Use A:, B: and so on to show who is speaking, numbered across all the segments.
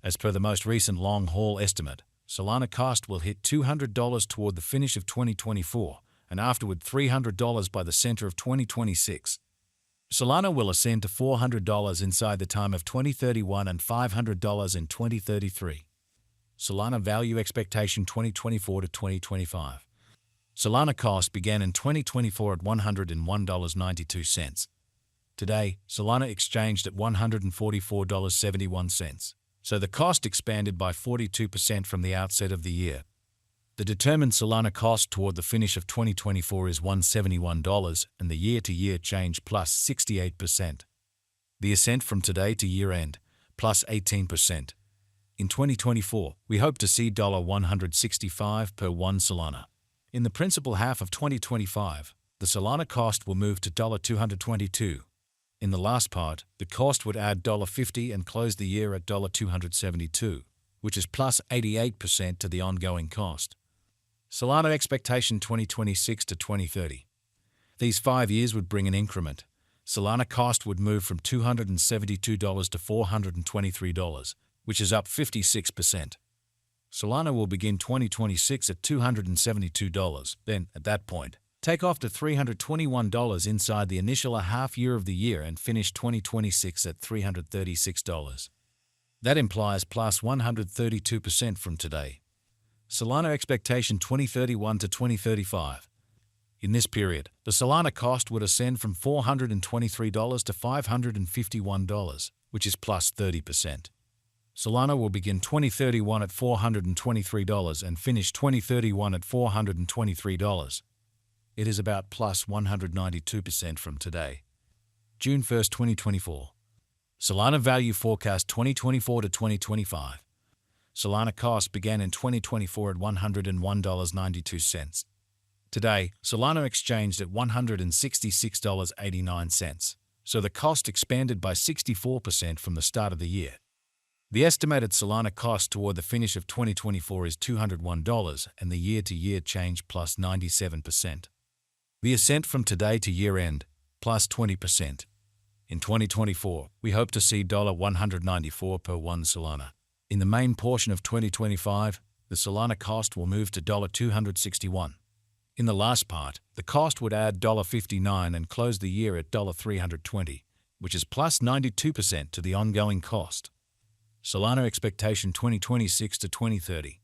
A: As per the most recent long-haul estimate, Solana cost will hit $200 toward the finish of 2024 and afterward $300 by the center of 2026. Solana will ascend to $400 inside the time of 2031 and $500 in 2033. Solana value expectation 2024 to 2025. Solana cost began in 2024 at $101.92. Today, Solana exchanged at $144.71. So the cost expanded by 42% from the outset of the year. The determined Solana cost toward the finish of 2024 is $171 and the year-to-year change plus 68%. The ascent from today to year-end plus 18%. In 2024, we hope to see $165 per 1 Solana. In the principal half of 2025, the Solana cost will move to $222. In the last part, the cost would add $50 and close the year at $272, which is plus 88% to the ongoing cost. Solana expectation 2026 to 2030. These 5 years would bring an increment. Solana cost would move from $272 to $423, which is up 56%. Solana will begin 2026 at $272, then, at that point, take off to $321 inside the initial half year of the year and finish 2026 at $336. That implies plus 132% from today. Solana expectation 2031 to 2035. In this period, the Solana cost would ascend from $423 to $551, which is plus 30%. Solana will begin 2031 at $423 and finish 2031 at $423. It is about plus 192% from today. June 1, 2024. Solana value forecast 2024 to 2025. Solana cost began in 2024 at $101.92. Today, Solana exchanged at $166.89, so the cost expanded by 64% from the start of the year. The estimated Solana cost toward the finish of 2024 is $201 and the year-to-year change plus 97%. The ascent from today to year-end, plus 20%. In 2024, we hope to see $194 per 1 Solana. In the main portion of 2025, the Solana cost will move to $261. In the last part, the cost would add $59 and close the year at $320, which is plus 92% to the ongoing cost. Solana expectation 2026 to 2030.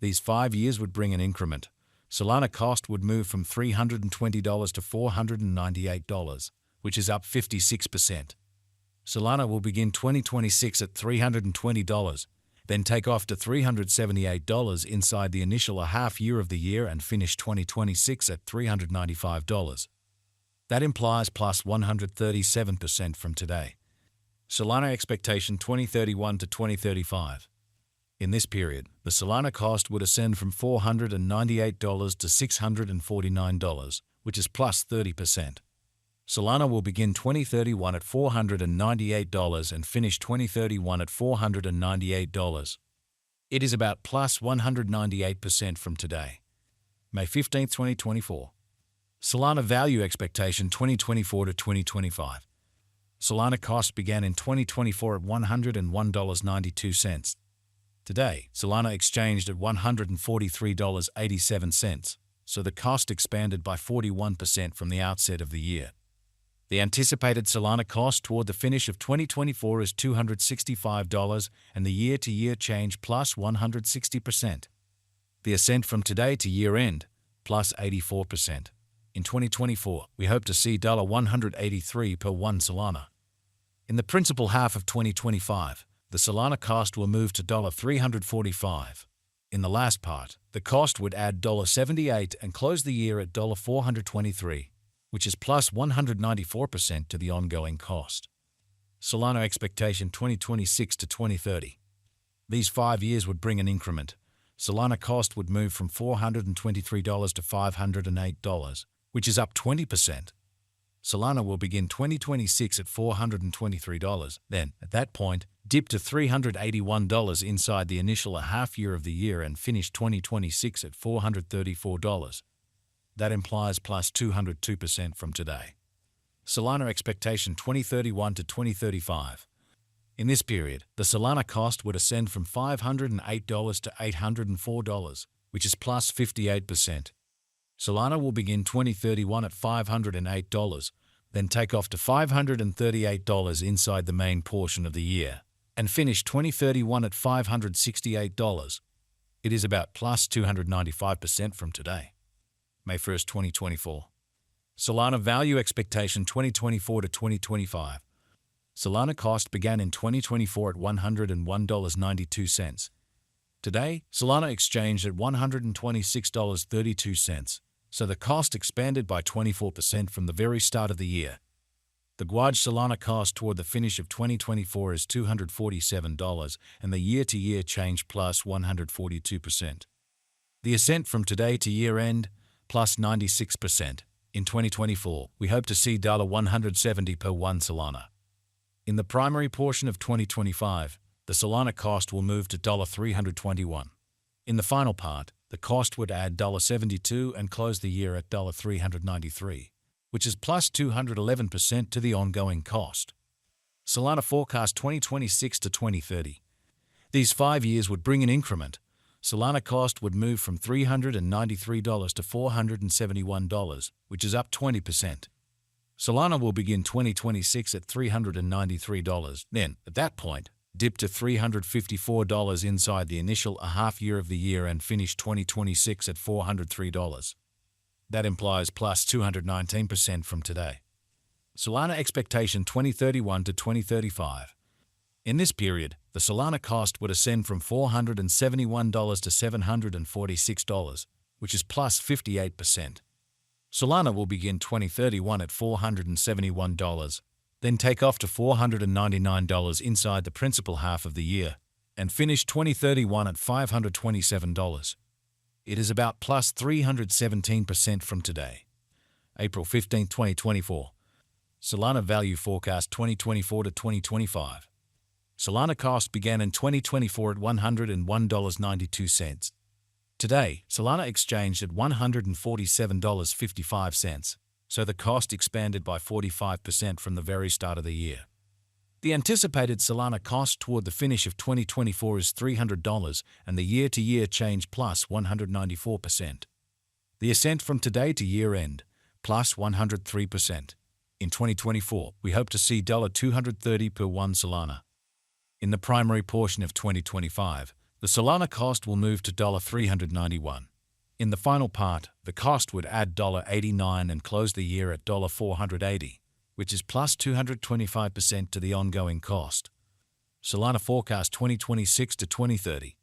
A: These 5 years would bring an increment. Solana cost would move from $320 to $498, which is up 56%. Solana will begin 2026 at $320, then take off to $378 inside the initial half year of the year and finish 2026 at $395. That implies plus 137% from today. Solana expectation 2031 to 2035. In this period, the Solana cost would ascend from $498 to $649, which is plus 30%. Solana will begin 2031 at $498 and finish 2031 at $498. It is about plus 198% from today. May 15, 2024. Solana value expectation 2024 to 2025. Solana cost began in 2024 at $101.92. Today, Solana exchanged at $143.87, so the cost expanded by 41% from the outset of the year. The anticipated Solana cost toward the finish of 2024 is $265 and the year-to-year change plus 160%. The ascent from today to year-end, plus 84%. In 2024, we hope to see $183 per 1 Solana. In the principal half of 2025, the Solana cost will move to $345. In the last part, the cost would add $78 and close the year at $423, which is plus 194% to the ongoing cost. Solana expectation 2026 to 2030. These 5 years would bring an increment. Solana cost would move from $423 to $508, which is up 20%. Solana will begin 2026 at $423, then, at that point, dip to $381 inside the initial half year of the year and finish 2026 at $434. That implies plus 202% from today. Solana expectation 2031 to 2035. In this period, the Solana cost would ascend from $508 to $804, which is plus 58%. Solana will begin 2031 at $508, then take off to $538 inside the main portion of the year, and finish 2031 at $568. It is about plus 295% from today. May 1st, 2024. Solana value expectation 2024 to 2025. Solana cost began in 2024 at $101.92. Today, Solana exchanged at $126.32, so the cost expanded by 24% from the very start of the year. The Guaj Solana cost toward the finish of 2024 is $247, and the year-to-year change plus 142%. The ascent from today to year-end, plus 96%. In 2024, we hope to see $170 per 1 Solana. In the primary portion of 2025, the Solana cost will move to $321. In the final part, the cost would add $72 and close the year at $393, which is plus 211% to the ongoing cost. Solana forecast 2026 to 2030. These 5 years would bring an increment. Solana cost would move from $393 to $471, which is up 20%. Solana will begin 2026 at $393, then, at that point, dip to $354 inside the initial half year of the year and finish 2026 at $403. That implies plus 219% from today. Solana expectation 2031 to 2035. In this period, the Solana cost would ascend from $471 to $746, which is plus 58%. Solana will begin 2031 at $471, then take off to $499 inside the principal half of the year, and finish 2031 at $527. It is about plus 317% from today. April 15, 2024. Solana value forecast 2024 to 2025. Solana cost began in 2024 at $101.92. Today, Solana exchanged at $147.55, so the cost expanded by 45% from the very start of the year. The anticipated Solana cost toward the finish of 2024 is $300, and the year-to-year change plus 194%. The ascent from today to year-end, plus 103%. In 2024, we hope to see $230 per 1 Solana. In the primary portion of 2025, the Solana cost will move to $391. In the final part, the cost would add $89 and close the year at $480, which is plus 225% to the ongoing cost. Solana forecast 2026 to 2030.